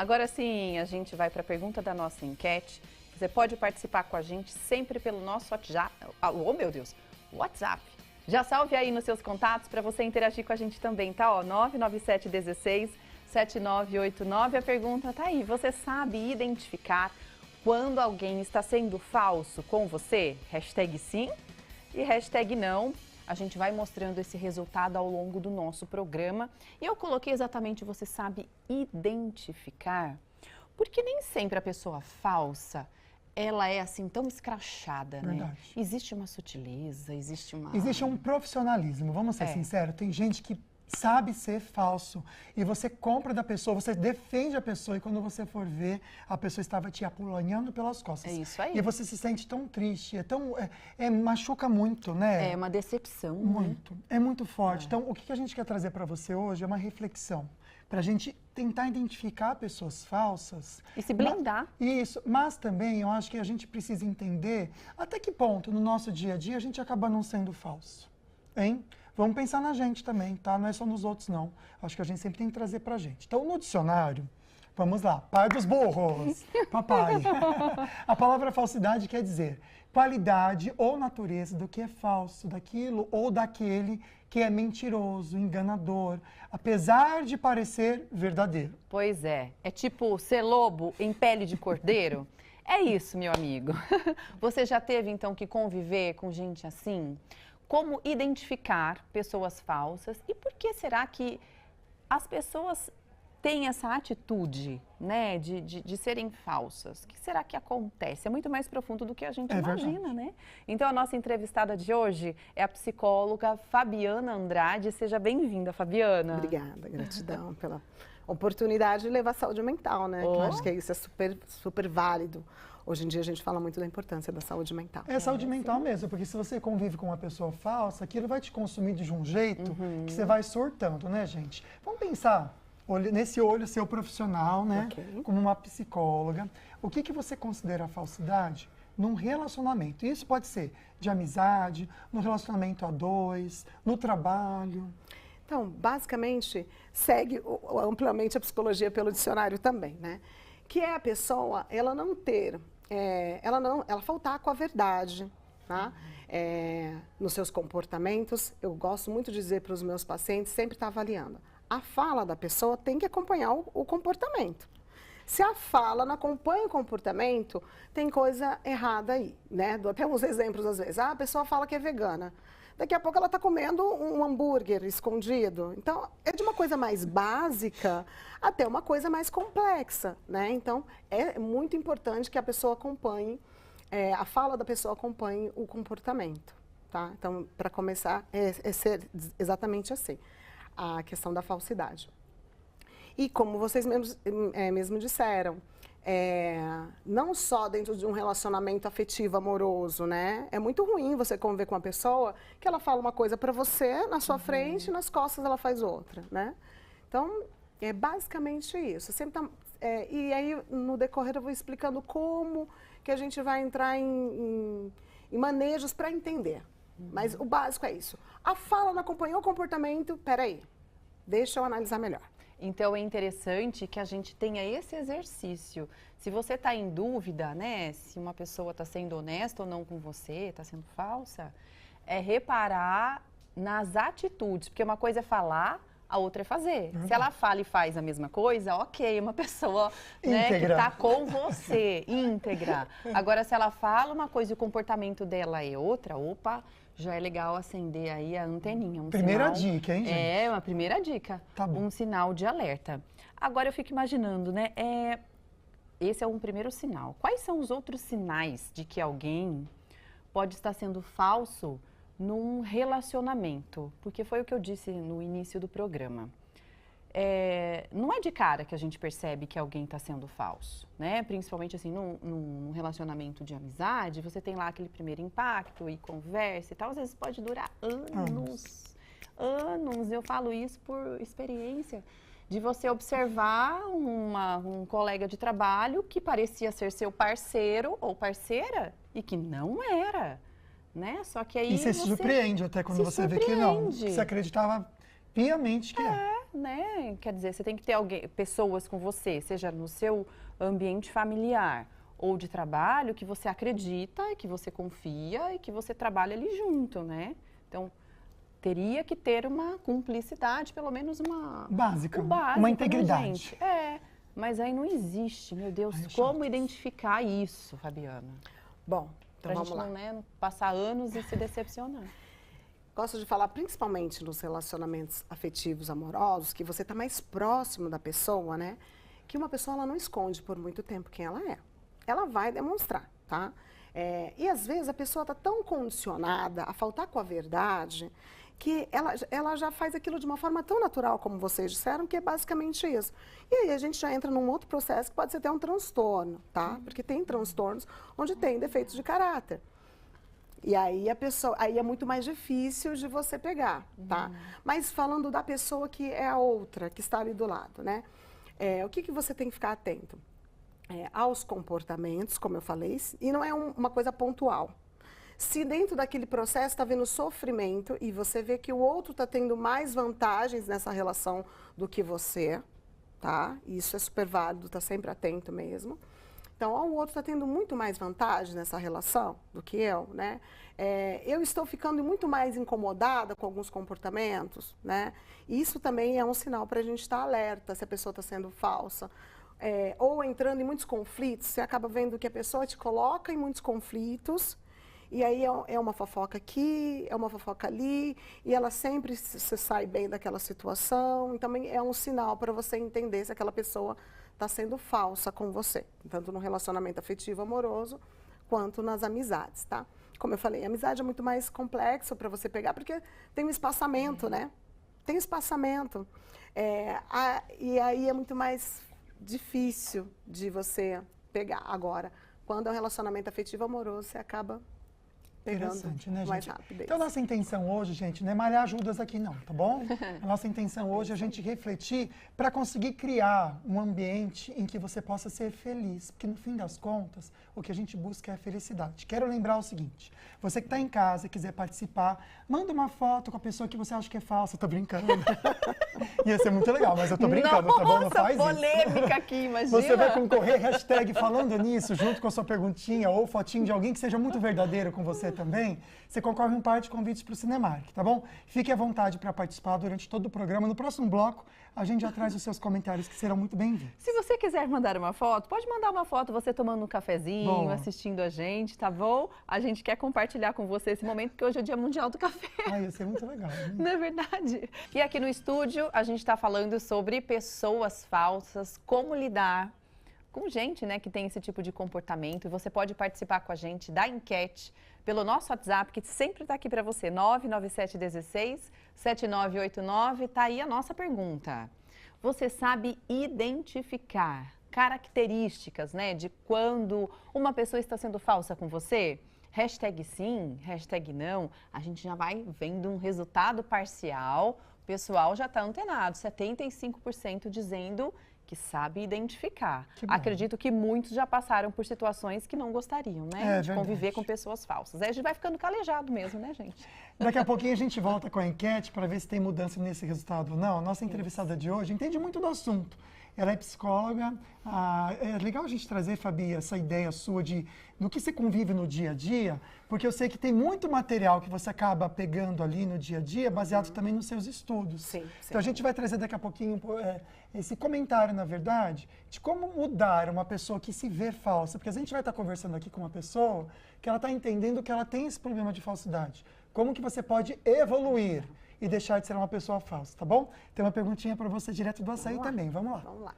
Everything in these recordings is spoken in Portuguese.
Agora sim, a gente vai para a pergunta da nossa enquete. Você pode participar com a gente sempre pelo nosso WhatsApp. Oh, meu Deus! WhatsApp. Já salve aí nos seus contatos para você interagir com a gente também, tá? Ó, 99716-7989. A pergunta tá aí. Você sabe identificar quando alguém está sendo falso com você? Hashtag sim e hashtag não. A gente vai mostrando esse resultado ao longo do nosso programa. E eu coloquei exatamente, você sabe identificar, porque nem sempre a pessoa falsa, ela é assim tão escrachada, Verdade. né? Existe uma sutileza, existe um profissionalismo, vamos ser sinceros. Tem gente que sabe ser falso e você compra da pessoa, você defende a pessoa e quando você for ver, a pessoa estava te apulanhando pelas costas. É isso aí. E você se sente tão triste, machuca muito, né? É uma decepção, muito. né? É muito forte. Então, o que a gente quer trazer para você hoje é uma reflexão, para a gente tentar identificar pessoas falsas. E se blindar. Isso, mas também eu acho que a gente precisa entender até que ponto no nosso dia a dia a gente acaba não sendo falso, hein? Vamos pensar na gente também, tá? Não é só nos outros, não. Acho que a gente sempre tem que trazer pra gente. Então, no dicionário, vamos lá, pai dos burros, papai. A palavra falsidade quer dizer qualidade ou natureza do que é falso, daquilo ou daquele que é mentiroso, enganador, apesar de parecer verdadeiro. Pois é. É tipo ser lobo em pele de cordeiro? É isso, meu amigo. Você já teve, então, que conviver com gente assim? Como identificar pessoas falsas e por que será que as pessoas têm essa atitude, né, de serem falsas? O que será que acontece? É muito mais profundo do que a gente imagina, verdade. né? Então, a nossa entrevistada de hoje é a psicóloga Fabiana Andrade. Seja bem-vinda, Fabiana. Obrigada, gratidão pela oportunidade de levar saúde mental, né? Que eu acho que isso é super válido. Hoje em dia a gente fala muito da importância da saúde mental. É saúde mental mesmo, porque se você convive com uma pessoa falsa, aquilo vai te consumir de um jeito que você vai surtando, né, gente? Vamos pensar nesse olho seu profissional, né? Como uma psicóloga. O que você considera falsidade num relacionamento? Isso pode ser de amizade, no relacionamento a dois, no trabalho. Então, basicamente, segue amplamente a psicologia pelo dicionário também, né? Que é a pessoa, ela não ter, ela faltar com a verdade, tá? Nos seus comportamentos. Eu gosto muito de dizer para os meus pacientes, sempre estar avaliando. A fala da pessoa tem que acompanhar o comportamento. Se a fala não acompanha o comportamento, tem coisa errada aí, né? Dou até uns exemplos às vezes. A pessoa fala que é vegana. Daqui a pouco ela está comendo um hambúrguer escondido. Então, é de uma coisa mais básica até uma coisa mais complexa, né? Então, é muito importante que a pessoa acompanhe, a fala da pessoa acompanhe o comportamento, tá? Então, para começar, é ser exatamente assim, a questão da falsidade. E como vocês mesmo disseram, não só dentro de um relacionamento afetivo, amoroso, né? É muito ruim você conviver com uma pessoa que ela fala uma coisa para você na sua frente e nas costas ela faz outra, né? Então, é basicamente isso. E aí, no decorrer, eu vou explicando como que a gente vai entrar em manejos para entender. Mas o básico é isso. A fala não acompanhou o comportamento, peraí, deixa eu analisar melhor. Então, é interessante que a gente tenha esse exercício. Se você está em dúvida, né, se uma pessoa está sendo honesta ou não com você, está sendo falsa, é reparar nas atitudes, porque uma coisa é falar, a outra é fazer. Se ela fala e faz a mesma coisa, ok, uma pessoa, né, que está com você, íntegra. Agora, se ela fala uma coisa e o comportamento dela é outra, opa, já é legal acender aí a anteninha. Primeira dica, hein, gente? É, uma primeira dica. Tá bom. Um sinal de alerta. Agora eu fico imaginando, né? Esse é um primeiro sinal. Quais são os outros sinais de que alguém pode estar sendo falso num relacionamento? Porque foi o que eu disse no início do programa. Não é de cara que a gente percebe que alguém está sendo falso, né? Principalmente assim, num relacionamento de amizade, você tem lá aquele primeiro impacto e conversa e tal, às vezes pode durar anos. Eu falo isso por experiência, de você observar um colega de trabalho que parecia ser seu parceiro ou parceira e que não era, né? Só que aí E você se surpreende até quando você vê que não. Você acreditava piamente que é. Né? Quer dizer, você tem que ter pessoas com você, seja no seu ambiente familiar ou de trabalho, que você acredita, que você confia e que você trabalha ali junto, né? Então, teria que ter uma cumplicidade, pelo menos uma... Básica, o básico, uma né, integridade. gente? Mas aí não existe, meu Deus, Ai, é como chato. identificar isso, Fabiana? Bom, então Pra vamos gente lá. não, né, não passar anos e se decepcionar. Gosto de falar principalmente nos relacionamentos afetivos amorosos, que você está mais próximo da pessoa, né? Que uma pessoa ela não esconde por muito tempo quem ela é. Ela vai demonstrar, tá? E às vezes a pessoa está tão condicionada a faltar com a verdade que ela já faz aquilo de uma forma tão natural, como vocês disseram, que é basicamente isso. E aí a gente já entra num outro processo que pode ser até um transtorno, tá? Porque tem transtornos onde tem defeitos de caráter. E aí aí é muito mais difícil de você pegar, tá? Mas falando da pessoa que é a outra, que está ali do lado, né? O que você tem que ficar atento? Aos comportamentos, como eu falei, e não é uma coisa pontual. Se dentro daquele processo está havendo sofrimento e você vê que o outro está tendo mais vantagens nessa relação do que você, tá? Isso é super válido, tá sempre atento mesmo. Então, o outro está tendo muito mais vantagem nessa relação do que eu, né? Eu estou ficando muito mais incomodada com alguns comportamentos, né? Isso também é um sinal para a gente estar alerta se a pessoa está sendo falsa. Ou entrando em muitos conflitos, você acaba vendo que a pessoa te coloca em muitos conflitos, e aí é uma fofoca aqui, é uma fofoca ali, e ela sempre se sai bem daquela situação. Então, também é um sinal para você entender se aquela pessoa está sendo falsa com você, tanto no relacionamento afetivo amoroso, quanto nas amizades, tá? Como eu falei, a amizade é muito mais complexo para você pegar, porque tem um espaçamento, né? Tem espaçamento. E aí é muito mais difícil de você pegar. Agora, quando é um relacionamento afetivo amoroso, você acaba pegando Interessante, né, mais gente? rápido. Então, a nossa intenção hoje, gente, não é malhar Judas aqui não, tá bom? A nossa intenção hoje é a gente refletir para conseguir criar um ambiente em que você possa ser feliz. Porque, no fim das contas, o que a gente busca é a felicidade. Quero lembrar o seguinte, você que está em casa e quiser participar, manda uma foto com a pessoa que você acha que é falsa. Tô brincando. Ia ser muito legal, mas eu tô brincando, tá bom? Não faz isso. polêmica aqui, imagina. Você vai concorrer, hashtag falando nisso, junto com a sua perguntinha ou fotinho de alguém que seja muito verdadeiro com você também, você concorre um par de convites para o Cinemark, tá bom? Fique à vontade para participar durante todo o programa. No próximo bloco, a gente já traz os seus comentários, que serão muito bem-vindos. Se você quiser mandar uma foto, pode mandar uma foto você tomando um cafezinho, Boa. assistindo a gente, tá bom? A gente quer compartilhar com você esse momento, porque hoje é o Dia Mundial do Café. Ia ser muito legal. Né? Não é verdade? E aqui no estúdio, a gente está falando sobre pessoas falsas, como lidar com gente, né, que tem esse tipo de comportamento. E você pode participar com a gente da enquete pelo nosso WhatsApp, que sempre está aqui para você, 99716-7989. Tá aí a nossa pergunta. Você sabe identificar características, né, de quando uma pessoa está sendo falsa com você? Hashtag sim, hashtag não. A gente já vai vendo um resultado parcial. O pessoal já está antenado, 75% dizendo que sabe identificar. Acredito que muitos já passaram por situações que não gostariam, né? De conviver com pessoas falsas. Aí a gente vai ficando calejado mesmo, né, gente? Daqui a pouquinho a gente volta com a enquete para ver se tem mudança nesse resultado ou não. A nossa entrevistada de hoje entende muito do assunto. Ela é psicóloga. É legal a gente trazer, Fabi, essa ideia sua do que você convive no dia a dia, porque eu sei que tem muito material que você acaba pegando ali no dia a dia, baseado também nos seus estudos. Sim. Então a gente vai trazer daqui a pouquinho esse comentário, na verdade, de como mudar uma pessoa que se vê falsa, porque a gente vai estar conversando aqui com uma pessoa que ela está entendendo que ela tem esse problema de falsidade. Como que você pode evoluir e deixar de ser uma pessoa falsa, tá bom? Tem uma perguntinha para você direto do açaí também, vamos lá. Vamos lá.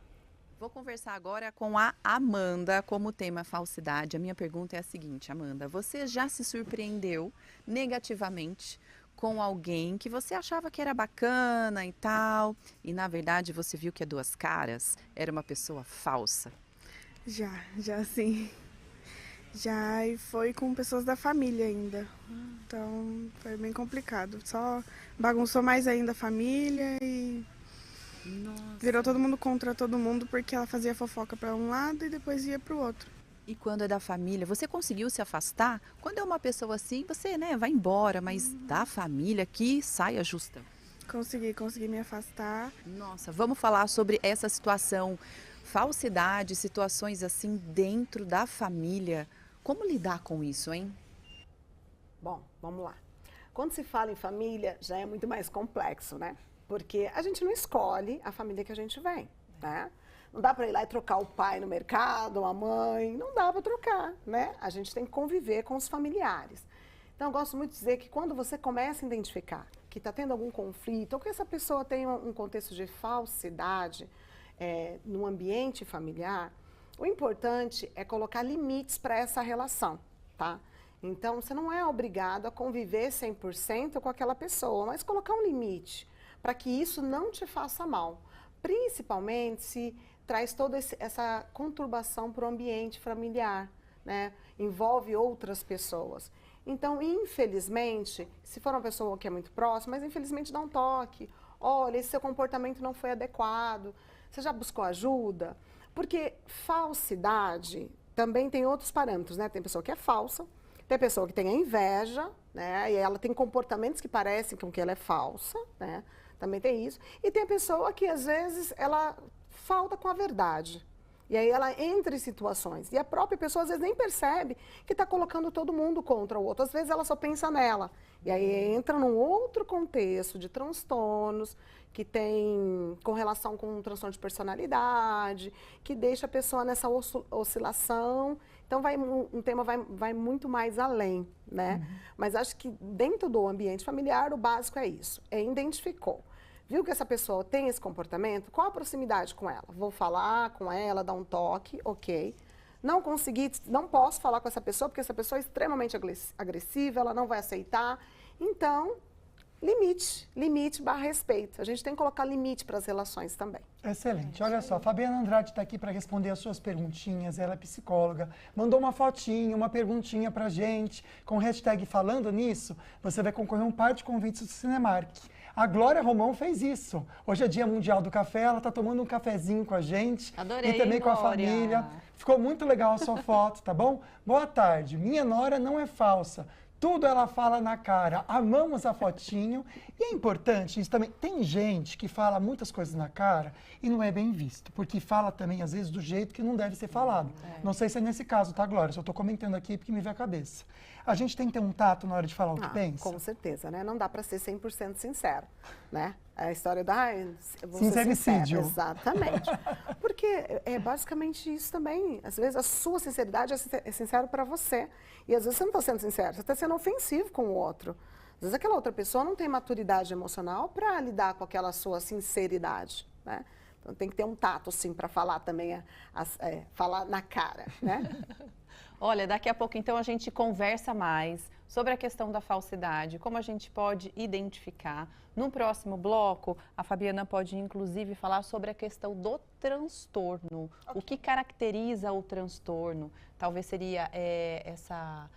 Vou conversar agora com a Amanda, como tema falsidade. A minha pergunta é a seguinte, Amanda, você já se surpreendeu negativamente com alguém que você achava que era bacana e tal, e na verdade você viu que é duas caras, era uma pessoa falsa? Já sim. Já, e foi com pessoas da família ainda. Então, foi bem complicado. Só bagunçou mais ainda a família e virou todo mundo contra todo mundo, porque ela fazia fofoca para um lado e depois ia para o outro. E quando é da família, você conseguiu se afastar? Quando é uma pessoa assim, você, né, vai embora, mas da família que saia justa. consegui me afastar. Nossa, vamos falar sobre essa situação, falsidade, situações assim dentro da família. Como lidar com isso, hein? Bom, vamos lá. Quando se fala em família, já é muito mais complexo, né? Porque a gente não escolhe a família que a gente vem, né? Não dá para ir lá e trocar o pai no mercado, a mãe, não dá para trocar, né? A gente tem que conviver com os familiares. Então, eu gosto muito de dizer que quando você começa a identificar que está tendo algum conflito, ou que essa pessoa tem um contexto de falsidade no ambiente familiar, o importante é colocar limites para essa relação, tá? Então, você não é obrigado a conviver 100% com aquela pessoa, mas colocar um limite para que isso não te faça mal. Principalmente se traz toda essa conturbação para o ambiente familiar, né? Envolve outras pessoas. Então, infelizmente, se for uma pessoa que é muito próxima, mas infelizmente dá um toque. Olha, esse seu comportamento não foi adequado. Você já buscou ajuda? Porque falsidade também tem outros parâmetros, né? Tem pessoa que é falsa, tem pessoa que tem a inveja, né? E ela tem comportamentos que parecem com que ela é falsa, né? Também tem isso. E tem a pessoa que, às vezes, ela falta com a verdade. E aí ela entra em situações. E a própria pessoa, às vezes, nem percebe que está colocando todo mundo contra o outro. Às vezes, ela só pensa nela. E aí entra num outro contexto de transtornos, que tem correlação com um transtorno de personalidade, que deixa a pessoa nessa oscilação. Então, um tema vai muito mais além, né? Uhum. Mas acho que dentro do ambiente familiar, o básico é isso. Identificou. Viu que essa pessoa tem esse comportamento? Qual a proximidade com ela? Vou falar com ela, dar um toque, ok. Não consegui, não posso falar com essa pessoa, porque essa pessoa é extremamente agressiva, ela não vai aceitar. Então, limite/respeito. A gente tem que colocar limite para as relações também. Excelente. Olha só, a Fabiana Andrade está aqui para responder as suas perguntinhas. Ela é psicóloga. Mandou uma fotinha, uma perguntinha para a gente. Com o hashtag Falando Nisso, você vai concorrer a um par de convites do Cinemark. A Glória Romão fez isso. Hoje é Dia Mundial do Café, ela está tomando um cafezinho com a gente. Adorei, e também Glória. Com a família. Ficou muito legal a sua foto, tá bom? Boa tarde. Minha nora não é falsa. Tudo ela fala na cara. Amamos a fotinho. E é importante isso também. Tem gente que fala muitas coisas na cara e não é bem visto. Porque fala também, às vezes, do jeito que não deve ser falado. Não sei se é nesse caso, tá, Glória? Só estou comentando aqui porque me veio a cabeça. A gente tem que ter um tato na hora de falar o que pensa? Com certeza, né? Não dá para ser 100% sincero, né? A história da... Sincericídio. Exatamente. Porque é basicamente isso também. Às vezes a sua sinceridade é sincero para você. E às vezes você não está sendo sincero, você está sendo ofensivo com o outro. Às vezes aquela outra pessoa não tem maturidade emocional para lidar com aquela sua sinceridade, né? Então tem que ter um tato, sim, para falar também, falar na cara, né? Olha, daqui a pouco, então, a gente conversa mais sobre a questão da falsidade, como a gente pode identificar. No próximo bloco, a Fabiana pode, inclusive, falar sobre a questão do transtorno. Okay. O que caracteriza o transtorno? Talvez seria essa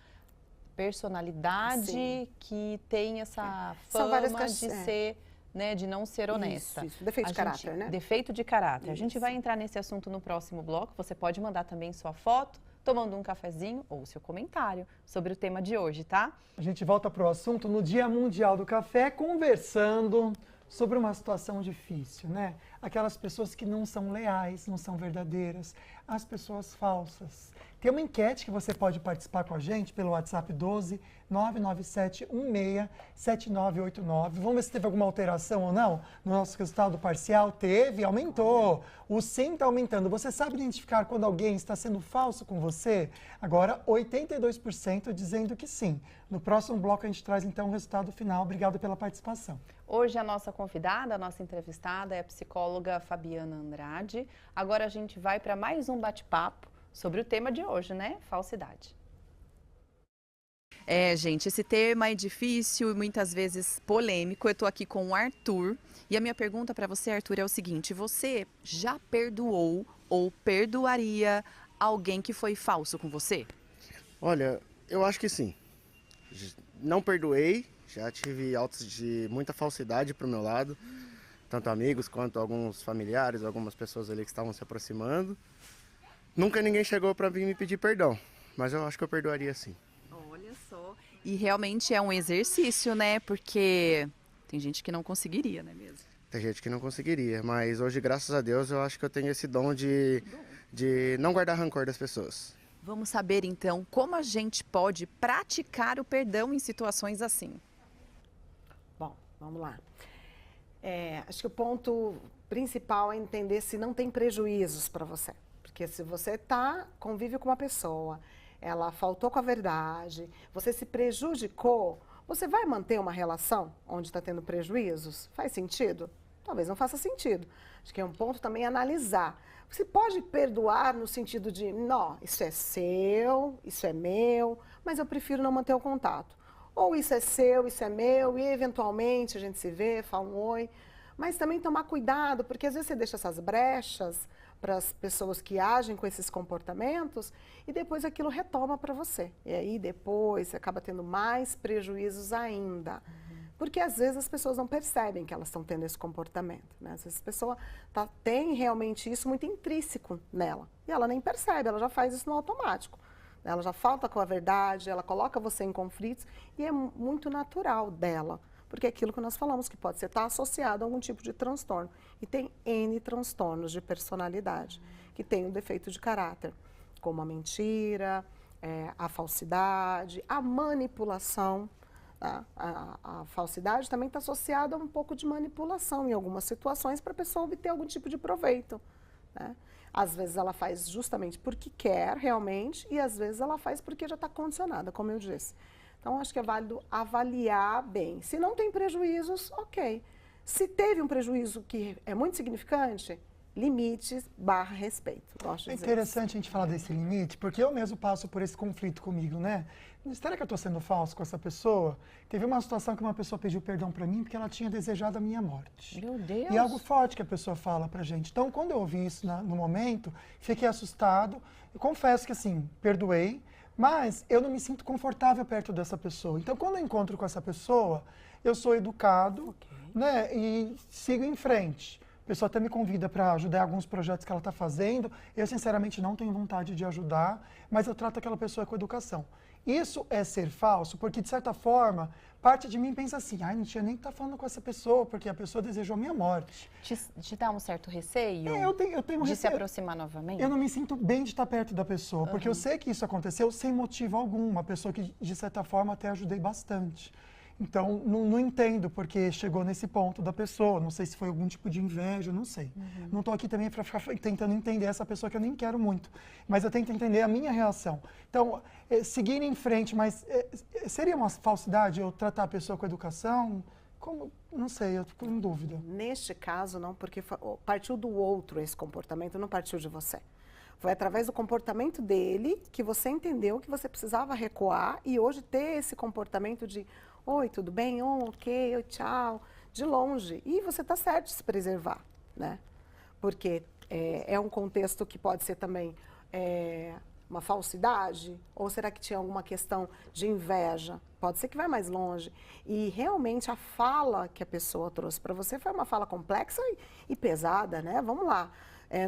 personalidade Sim. que tem essa fama de ser... Né, de não ser honesta. Isso. Defeito de caráter, né? Defeito de caráter. Isso. A gente vai entrar nesse assunto no próximo bloco. Você pode mandar também sua foto, tomando um cafezinho ou seu comentário sobre o tema de hoje, tá? A gente volta para o assunto no Dia Mundial do Café, conversando sobre uma situação difícil, né? Aquelas pessoas que não são leais, não são verdadeiras, as pessoas falsas. Tem uma enquete que você pode participar com a gente pelo WhatsApp 12 997 16 7989. Vamos ver se teve alguma alteração ou não no nosso resultado parcial. Teve, aumentou. O sim está aumentando. Você sabe identificar quando alguém está sendo falso com você? Agora, 82% dizendo que sim. No próximo bloco a gente traz então o resultado final. Obrigado pela participação. Hoje a nossa convidada, a nossa entrevistada é a psicóloga Fabiana Andrade. Agora a gente vai para mais um bate-papo sobre o tema de hoje, né? Falsidade. Gente, esse tema é difícil e muitas vezes polêmico. Eu estou aqui com o Arthur e a minha pergunta para você, Arthur, é o seguinte: você já perdoou ou perdoaria alguém que foi falso com você? Olha, eu acho que sim. Não perdoei, já tive autos de muita falsidade pro meu lado, tanto amigos quanto alguns familiares, algumas pessoas ali que estavam se aproximando. Nunca ninguém chegou para mim me pedir perdão, mas eu acho que eu perdoaria sim. Olha só. E realmente é um exercício, né? Porque Tem gente que não conseguiria, não é mesmo? Tem gente que não conseguiria, mas hoje, graças a Deus, eu acho que eu tenho esse dom de não guardar rancor das pessoas. Vamos saber, então, como a gente pode praticar o perdão em situações assim. Bom, vamos lá. Acho que o ponto principal é entender se não tem prejuízos para você. Porque se você convive com uma pessoa, ela faltou com a verdade, você se prejudicou, você vai manter uma relação onde está tendo prejuízos? Faz sentido? Talvez não faça sentido. Acho que é um ponto também analisar. Você pode perdoar no sentido de, não, isso é seu, isso é meu, mas eu prefiro não manter o contato. Ou isso é seu, isso é meu, e eventualmente a gente se vê, fala um oi. Mas também tomar cuidado, porque às vezes você deixa essas brechas para as pessoas que agem com esses comportamentos e depois aquilo retoma para você. E aí depois você acaba tendo mais prejuízos ainda. Porque às vezes as pessoas não percebem que elas estão tendo esse comportamento, né? Às vezes a pessoa tem realmente isso muito intrínseco nela. E ela nem percebe, ela já faz isso no automático. Ela já falta com a verdade, ela coloca você em conflitos e é muito natural dela. Porque é aquilo que nós falamos, que pode estar associado a algum tipo de transtorno. E tem N transtornos de personalidade, que tem um defeito de caráter, como a mentira, a falsidade, a manipulação. A falsidade também está associada a um pouco de manipulação em algumas situações para a pessoa obter algum tipo de proveito, né? Às vezes ela faz justamente porque quer realmente e às vezes ela faz porque já está condicionada, como eu disse. Então, acho que é válido avaliar bem. Se não tem prejuízos, ok. Se teve um prejuízo que é muito significante, limites / respeito. É interessante a gente falar desse limite, porque eu mesmo passo por esse conflito comigo, né? Será que eu estou sendo falso com essa pessoa? Teve uma situação que uma pessoa pediu perdão para mim porque ela tinha desejado a minha morte. Meu Deus! E é algo forte que a pessoa fala pra gente. Então, quando eu ouvi isso no momento, fiquei assustado. Eu confesso que, assim, perdoei, mas eu não me sinto confortável perto dessa pessoa. Então, quando eu encontro com essa pessoa, eu sou educado, né? E sigo em frente. A pessoa até me convida para ajudar em alguns projetos que ela está fazendo. Eu, sinceramente, não tenho vontade de ajudar, mas eu trato aquela pessoa com educação. Isso é ser falso, porque, de certa forma, parte de mim pensa assim, não tinha nem que estar falando com essa pessoa, porque a pessoa desejou a minha morte. Te dá um certo receio eu tenho de receio. se aproximar novamente? Eu não me sinto bem de estar perto da pessoa, porque eu sei que isso aconteceu sem motivo algum, uma pessoa que, de certa forma, até ajudei bastante. Então, não entendo porque chegou nesse ponto da pessoa. Não sei se foi algum tipo de inveja, não sei. Não estou aqui também para ficar tentando entender essa pessoa que eu nem quero muito. Mas eu tento entender a minha reação. Então, seguir em frente, mas seria uma falsidade eu tratar a pessoa com educação? Como? Não sei, eu fico em dúvida. Neste caso, não, porque partiu do outro esse comportamento, não partiu de você. Foi através do comportamento dele que você entendeu que você precisava recuar e hoje ter esse comportamento de oi, tudo bem? Ok, oi, tchau, de longe. E você está certo de se preservar, né? Porque é um contexto que pode ser também uma falsidade, ou será que tinha alguma questão de inveja? Pode ser que vai mais longe. E realmente a fala que a pessoa trouxe para você foi uma fala complexa e pesada, né? Vamos lá,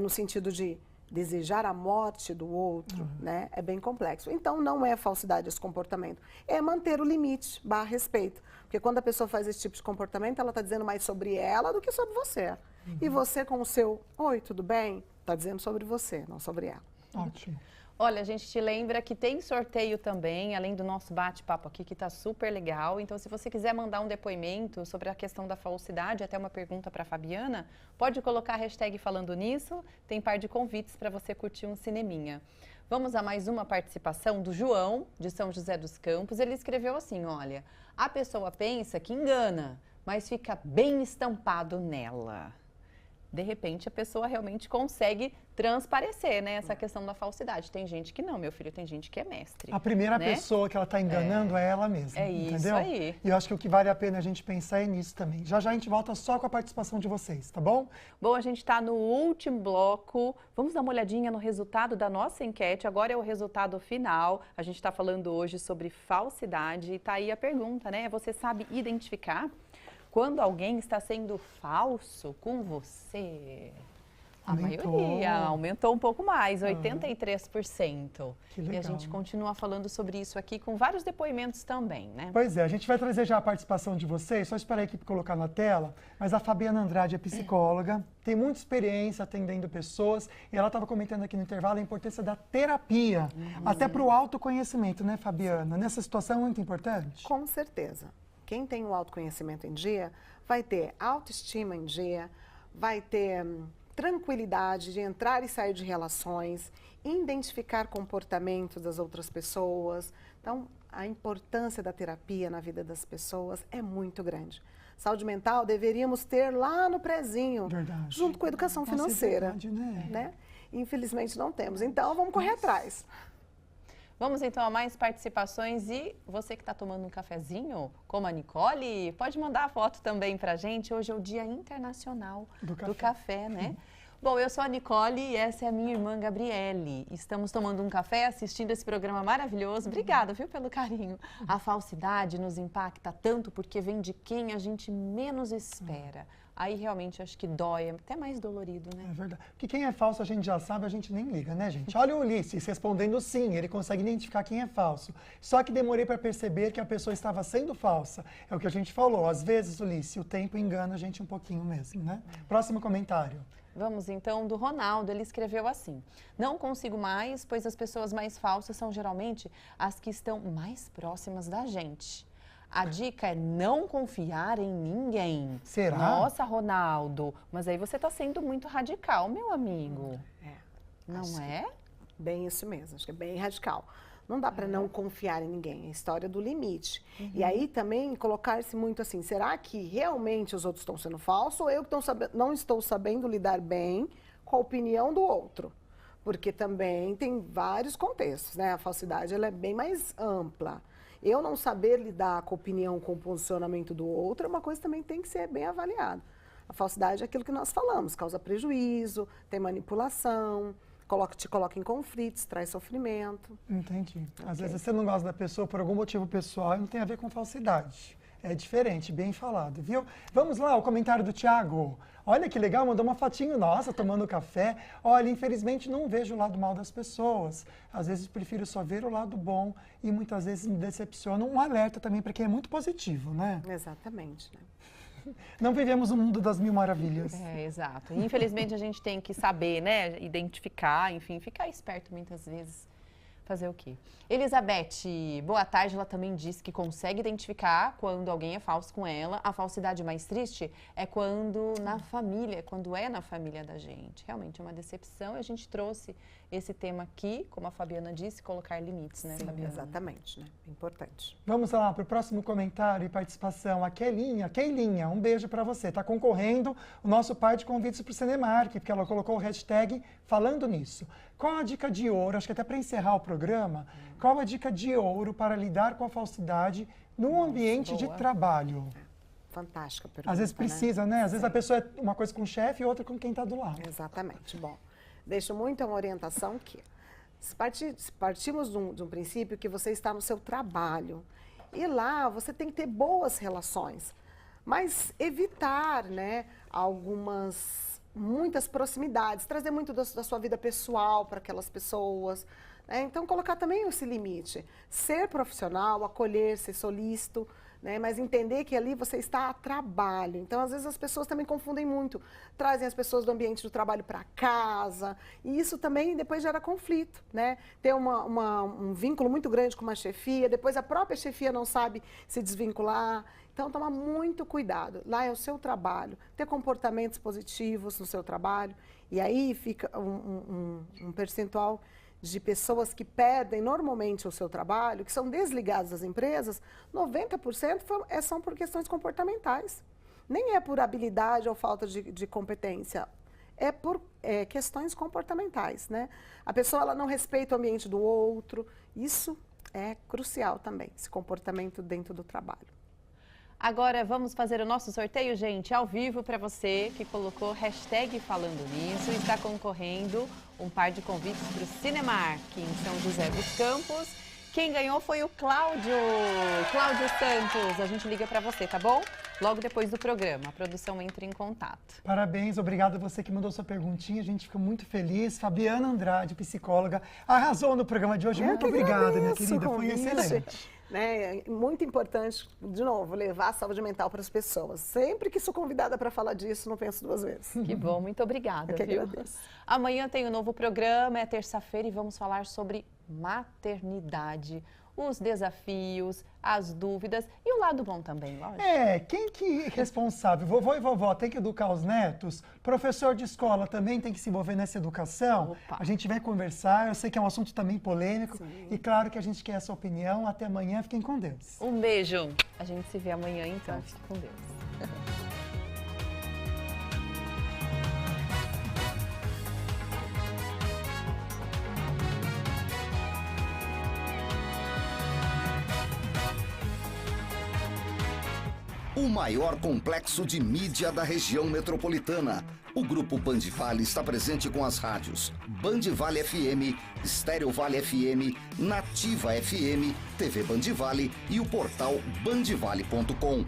no sentido de desejar a morte do outro, né? É bem complexo. Então, não é falsidade esse comportamento. É manter o limite / respeito. Porque quando a pessoa faz esse tipo de comportamento, ela está dizendo mais sobre ela do que sobre você. E você com o seu, oi, tudo bem? Está dizendo sobre você, não sobre ela. Ótimo. Olha, a gente te lembra que tem sorteio também, além do nosso bate-papo aqui, que está super legal. Então, se você quiser mandar um depoimento sobre a questão da falsidade, até uma pergunta para a Fabiana, pode colocar a hashtag falando nisso, tem par de convites para você curtir um cineminha. Vamos a mais uma participação do João, de São José dos Campos. Ele escreveu assim, olha, a pessoa pensa que engana, mas fica bem estampado nela. De repente, a pessoa realmente consegue transparecer, né, essa questão da falsidade. Tem gente que não, meu filho, tem gente que é mestre. A primeira pessoa que ela está enganando é ela mesma, isso entendeu? Aí. E eu acho que o que vale a pena a gente pensar é nisso também. Já já a gente volta só com a participação de vocês, tá bom? Bom, a gente está no último bloco. Vamos dar uma olhadinha no resultado da nossa enquete. Agora é o resultado final. A gente está falando hoje sobre falsidade. E tá aí a pergunta, né? Você sabe identificar quando alguém está sendo falso com você? A maioria aumentou um pouco mais, 83%. Que legal, e a gente né? continua falando sobre isso aqui com vários depoimentos também, né? Pois é, a gente vai trazer já a participação de vocês, só esperar a equipe colocar na tela, mas a Fabiana Andrade é psicóloga, tem muita experiência atendendo pessoas, e ela estava comentando aqui no intervalo a importância da terapia, até para o autoconhecimento, né, Fabiana? Nessa situação é muito importante? Com certeza. Quem tem o autoconhecimento em dia vai ter autoestima em dia, vai ter tranquilidade de entrar e sair de relações, identificar comportamentos das outras pessoas. Então, a importância da terapia na vida das pessoas é muito grande. Saúde mental deveríamos ter lá no prezinho, Verdade. junto com a educação Nossa, é financeira. verdade, né? Infelizmente não temos. Então, vamos correr atrás. Vamos então a mais participações e você que está tomando um cafezinho, como a Nicole, pode mandar a foto também pra gente. Hoje é o Dia Internacional do Café, né? Bom, eu sou a Nicole e essa é a minha irmã Gabriele. Estamos tomando um café, assistindo esse programa maravilhoso. Obrigada, viu, pelo carinho. A falsidade nos impacta tanto porque vem de quem a gente menos espera. Aí realmente acho que dói, é até mais dolorido, né? É verdade. Porque quem é falso a gente já sabe, a gente nem liga, né, gente? Olha o Ulisses respondendo sim, ele consegue identificar quem é falso. Só que demorei para perceber que a pessoa estava sendo falsa. É o que a gente falou. Às vezes, Ulisses, o tempo engana a gente um pouquinho mesmo, né? Próximo comentário. Vamos então do Ronaldo, ele escreveu assim: não consigo mais, pois as pessoas mais falsas são geralmente as que estão mais próximas da gente. A dica é não confiar em ninguém. Será? Nossa, Ronaldo, mas aí você está sendo muito radical, meu amigo. Não é? Bem isso mesmo, acho que é bem radical. Não dá para não confiar em ninguém, é a história do limite. E aí também colocar-se muito assim, será que realmente os outros estão sendo falsos ou eu que não estou sabendo lidar bem com a opinião do outro? Porque também tem vários contextos, né? A falsidade ela é bem mais ampla. Eu não saber lidar com a opinião, com o posicionamento do outro é uma coisa que também tem que ser bem avaliada. A falsidade é aquilo que nós falamos, causa prejuízo, tem manipulação, te coloca em conflitos, traz sofrimento. Entendi. Às vezes você não gosta da pessoa por algum motivo pessoal e não tem a ver com falsidade. É diferente, bem falado, viu? Vamos lá, o comentário do Thiago. Olha que legal, mandou uma fotinho nossa, tomando café. Olha, infelizmente não vejo o lado mal das pessoas. Às vezes prefiro só ver o lado bom e muitas vezes me decepciona. Um alerta também para quem é muito positivo, né? Exatamente, né? Não vivemos o mundo das mil maravilhas. É, exato. Infelizmente a gente tem que saber, né, identificar, enfim, ficar esperto muitas vezes. Fazer o quê? Elizabeth, boa tarde. Ela também disse que consegue identificar quando alguém é falso com ela. A falsidade mais triste é quando é na família da gente. Realmente é uma decepção. E a gente trouxe esse tema aqui, como a Fabiana disse, colocar limites, né, Sim, Fabiana? exatamente, né? Importante. Vamos lá para o próximo comentário e participação. A Keilinha, um beijo para você. Está concorrendo o nosso par de convites para o Cinemark, porque ela colocou o hashtag falando nisso. Qual a dica de ouro, acho que até para encerrar o programa, qual a dica de ouro para lidar com a falsidade no ambiente de trabalho? Fantástica pergunta, Às vezes precisa, né? Às vezes a pessoa é uma coisa com o chefe e outra com quem está do lado. Exatamente. Bom, deixo muito uma orientação que se partimos de um princípio que você está no seu trabalho e lá você tem que ter boas relações, mas evitar, né, muitas proximidades, trazer muito da sua vida pessoal para aquelas pessoas, né? Então colocar também esse limite, ser profissional, acolher, ser solícito, né? Mas entender que ali você está a trabalho. Então, às vezes, as pessoas também confundem muito. Trazem as pessoas do ambiente do trabalho para casa. E isso também depois gera conflito, né? Ter um vínculo muito grande com uma chefia. Depois, a própria chefia não sabe se desvincular. Então, tomar muito cuidado. Lá é o seu trabalho. Ter comportamentos positivos no seu trabalho. E aí fica um percentual de pessoas que perdem normalmente o seu trabalho, que são desligadas das empresas, 90% são por questões comportamentais. Nem é por habilidade ou falta de competência, é por questões comportamentais, né? A pessoa ela não respeita o ambiente do outro, isso é crucial também, esse comportamento dentro do trabalho. Agora vamos fazer o nosso sorteio, gente, ao vivo para você que colocou hashtag falando nisso e está concorrendo um par de convites para o Cinemark em São José dos Campos. Quem ganhou foi o Cláudio Santos. A gente liga para você, tá bom? logo depois do programa. A produção entra em contato. Parabéns, obrigado a você que mandou sua perguntinha. A gente fica muito feliz. Fabiana Andrade, psicóloga, arrasou no programa de hoje. Muito obrigada, minha querida. Foi excelente. Né? É muito importante, de novo, levar a saúde mental para as pessoas. Sempre que sou convidada para falar disso, não penso duas vezes. Que bom, muito obrigada. Eu que viu? agradeço. Amanhã tem um novo programa, é terça-feira e vamos falar sobre maternidade, os desafios, as dúvidas e o lado bom também, lógico. Quem que é responsável? Vovô e vovó tem que educar os netos? Professor de escola também tem que se envolver nessa educação? Opa. A gente vai conversar, eu sei que é um assunto também polêmico. Sim. E claro que a gente quer essa opinião. Até amanhã, fiquem com Deus. Um beijo. A gente se vê amanhã, então. Fique com Deus. O maior complexo de mídia da região metropolitana. O Grupo Band Vale está presente com as rádios Band Vale FM, Estéreo Vale FM, Nativa FM, TV Band Vale e o portal bandvale.com.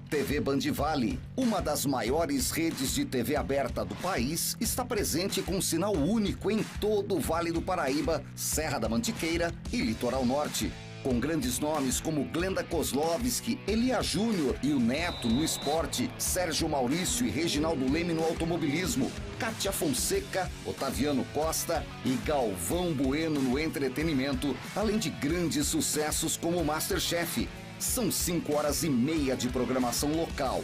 TV Band Vale, uma das maiores redes de TV aberta do país, está presente com um sinal único em todo o Vale do Paraíba, Serra da Mantiqueira e Litoral Norte. Com grandes nomes como Glenda Kozlovski, Elia Júnior e o Neto no esporte, Sérgio Maurício e Reginaldo Leme no automobilismo, Kátia Fonseca, Otaviano Costa e Galvão Bueno no entretenimento, além de grandes sucessos como o MasterChef. São 5 horas e meia de programação local,